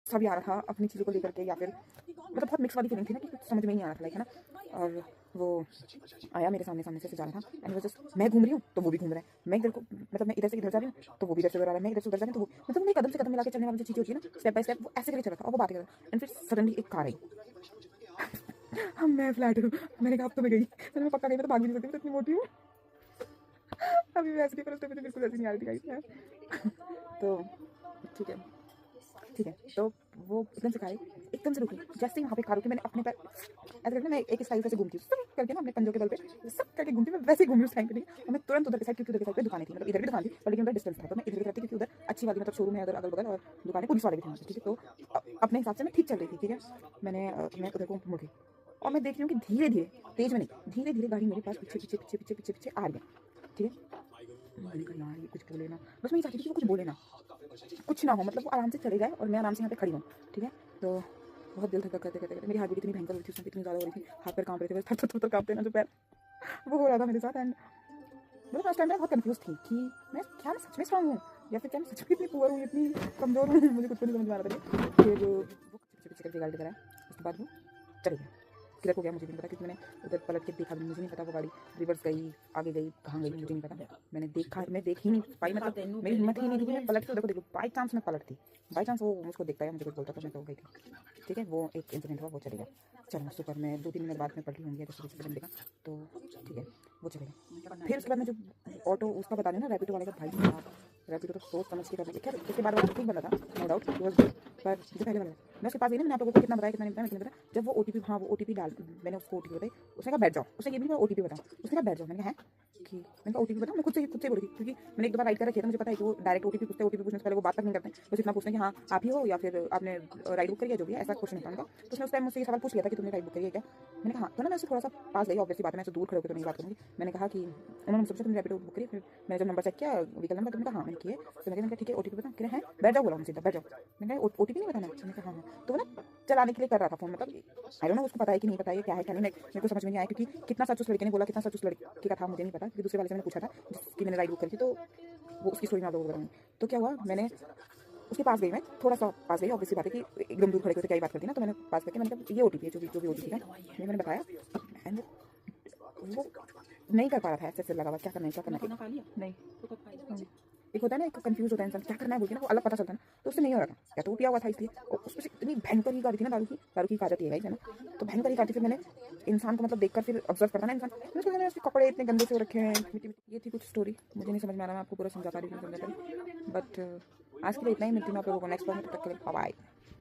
गुस्सा भी आ रहा था अपनी चीज़ों को लेकर के, या फिर मतलब बहुत मिक्स वाली फीलिंग थी ना कि कुछ समझ में ही नहीं आ रहा था, लाइक है ना। और वो आया मेरे सामने से जा रहा था, एंड वो जस्ट मैं घूम रही हूँ तो वो भी घूम रहा है, मैं इधर को मतलब मैं इधर से इधर जा रही हूँ तो वो भी इधर से उधर आ रहा है, मैं इधर से उधर जा रही हूँ तो वो मतलब मैं कदम से कदम मिला के चलने वाली जो चीज़ होती है ना, स्टेप बाय स्टेप, वो ऐसे करके चल रहा था और वो बात कर रहा था। एंड फिर सडनली एक कार आई। हम मैं फ्लैट हूँ, मैंने कहा अब तो मैं गई, मैं पक्का गई, मैं तो भाग भी नहीं सकती, मैं तो इतनी मोटी हूँ। अभी वैसे नहीं, पर उस टाइम मुझे बिल्कुल ऐसी नहीं आ रही थी गाइस। तो ठीक है, ठीक है, तो वो एकदम से खाई, एकदम से रुकी, जैसे ही वहाँ पे खा रुकी, मैंने अपने पैर ऐसे करके मैं एक स्टाइल से घूमती हूँ सब करके ना, अपने पंजों के बल पे सब करके घूमती हूँ, मैं वैसे ही घूमी उस टाइम पे, ठीक है। और मैं तुरंत उधर के साइड, क्योंकि उधर के साइड पे दुकानें थी, मतलब इधर भी दुकान थी पर लेकिन उधर डिस्टेंस था, तो मैं इधर की तरफ थी क्योंकि उधर अच्छी वाली मतलब शोरूम है उधर अगल बगल, और दुकानें पुलिस वाले भी थे वहाँ पे, ठीक है। तो अपने हिसाब से मैं ठीक चल रही थी, ठीक है। मैं उधर को मुड़ गई और मैं देख रही हूँ कि धीरे धीरे, तेज में नहीं, धीरे धीरे गाड़ी मेरे पास पीछे पीछे पीछे पीछे पीछे पीछे आ रही है, ठीक है। मैंने कहा यार ये कुछ बोले ना, बस मैं ये चाहती थी कि वो कुछ बोले ना, कुछ ना हो, मतलब वो आराम से चले जाए और मैं आराम से यहाँ पे खड़ी हूँ, ठीक है। तो बहुत दिल धक करते करते मेरी हार्ट बीट इतनी भयंकर हो रही थी, उसमें इतनी ज़्यादा हो रही थी, हाथ पैर कांप रहे थे, बस थर थर थर कांपते ना जो पैर, वो हो रहा था मेरे साथ। एंड मतलब फर्स्ट टाइम मैं बहुत कंफ्यूज थी कि मैं क्या, मैं सच में स्ट्रांग हूँ या फिर क्या मैं सच में इतनी पुअर हूँ, इतनी कमज़ोर हूँ, मुझे कुछ भी नहीं समझ में आ रहा था। फिर वो पीछे पीछे करके गाड़ी कराया, उसके बाद वो चले गए। किधर हो गया मुझे भी नहीं पता, क्योंकि मैंने उधर पलट के देखा भी, मुझे नहीं पता वो गाड़ी रिवर्स गई, आगे गई, कहाँ गई, मुझे नहीं पता। मैंने देखा, मैं देख ही नहीं पाई, मतलब मेरी हिम्मत ही नहीं थी कि मैं पलट के उधर को देखूँ। बाई चांस मैं पलटती, बाई चांस वो मुझको देखता है, मुझे कुछ बोलता तो मैं तो हो गई थी, ठीक है। वो एक इंसिडेंट हुआ, वो चले गया। चलो शुक्र, मैं 2-3 मिनट बाद में पलटी होंगी जैसे किसी बंदे का, तो ठीक है, वो चले गए। फिर उसके बाद मैं जो ऑटो उसका बता रही हूँ ना, रैपिडो वाले का, भाई साहब रैपिडो तो सोच समझ के करने, खैर उसके बाद वाला ठीक बंदा था, no doubt he was good. पर जो पहले वाला, मैं उसके पास गई ना, मैंने आप लोगों को कितना बताया, कितना नहीं बताया, कितना बताया, जब वो ओटीपी, हाँ वो ओटीपी डाल, मैंने उसको ओटीपी बताई, उसने कहा बैठ जाओ, उसने ये भी मैं ओटीपी बताऊँ, उसने कहा बैठ जाओ। मैंने कहा है कि मैंने कहा ओटीपी बताओ, मैं खुद से बोल रही थी, क्योंकि मैंने एक दो बार राइड कर रखी है, तो मुझे पता है कि वो डायरेक्ट ओटीपी पूछते हैं, ओटीपी पूछने से पहले वो बात तक नहीं करते हैं, बस इतना पूछते हैं कि हाँ आप ही हो या फिर आपने राइड बुक करी है, जो भी है, ऐसा कुछ नहीं था उनका। तो उसने उस टाइम मुझसे ये सवाल पूछ लिया था कि तुमने राइड बुक करी है क्या। मैंने कहा हाँ, तो ना मैं उससे थोड़ा सा पास गई, ऑब्वियसली बात है, मैं उससे दूर खड़े होकर तो नहीं बात करूँगी। मैंने कहा कि उन्होंने मुझसे पूछा तुमने रैपिडो बुक करी, फिर मैंने जब नंबर चेक किया, व्हीकल नंबर, तो मैंने कहा हाँ मैंने किया। तो मैंने कहा ठीक है ओटीपी बता, कह रहे हैं बैठ जाओ, बोला मुझे बैठ जाओ। मैंने कहा ओटीपी नहीं बताना, मैंने कहा हाँ हाँ। तो वो ना चलाने के लिए कर रहा था फोन, मतलब आई डोंट नो उसको पता है कि नहीं पता है, क्या है क्या नहीं, मेरे को समझ में नहीं आया, क्योंकि कितना सच उस लड़के ने बोला, कितना सच उस लड़के का था मुझे नहीं पता, क्योंकि दूसरे वाले से मैंने पूछा था जिसकी मैंने राइड बुक करी थी, तो वो उसकी स्टोरी मैं आप लोगों को बताऊंगी। तो क्या हुआ, मैंने उसके पास गई, मैं थोड़ा सा पास गई, ऑब्वियसली बात है कि एकदम दूर खड़े होकर क्या ही बात करती ना, तो मैंने पास करके मैंने कहा ये ओटीपी है, जो भी ओटीपी है मैंने बताया। एंड वो नहीं कर पा रहा था, ऐसे लगा हुआ क्या करना है क्या करना है नहीं। एक होता है ना, एक कंफ्यूज होता है इंसान क्या करना है बोल के ना, वो अलग पता चलता है ना, तो उससे नहीं हो रहा था, या तो वो पिया हुआ था इसलिए, और उसमें से इतनी भयंकर ही गाड़ी थी ना, दारू की आदत ये है ना, तो भयंकर ही गाड़ी। फिर मैंने इंसान को मतलब देखकर फिर ऑब्जर्व करता ना इंसान, मैंने उसके कपड़े इतने गंदे से हो रखे हैं, मिट्टी मिट्टी, ये थी कुछ स्टोरी, मुझे नहीं समझ में आ रहा, मैं आपको पूरा समझा पा रही हूँ, बट आज के लिए इतना ही, मिलती हूँ आप लोगों को नेक्स्ट बार में, तब तक के लिए बाय।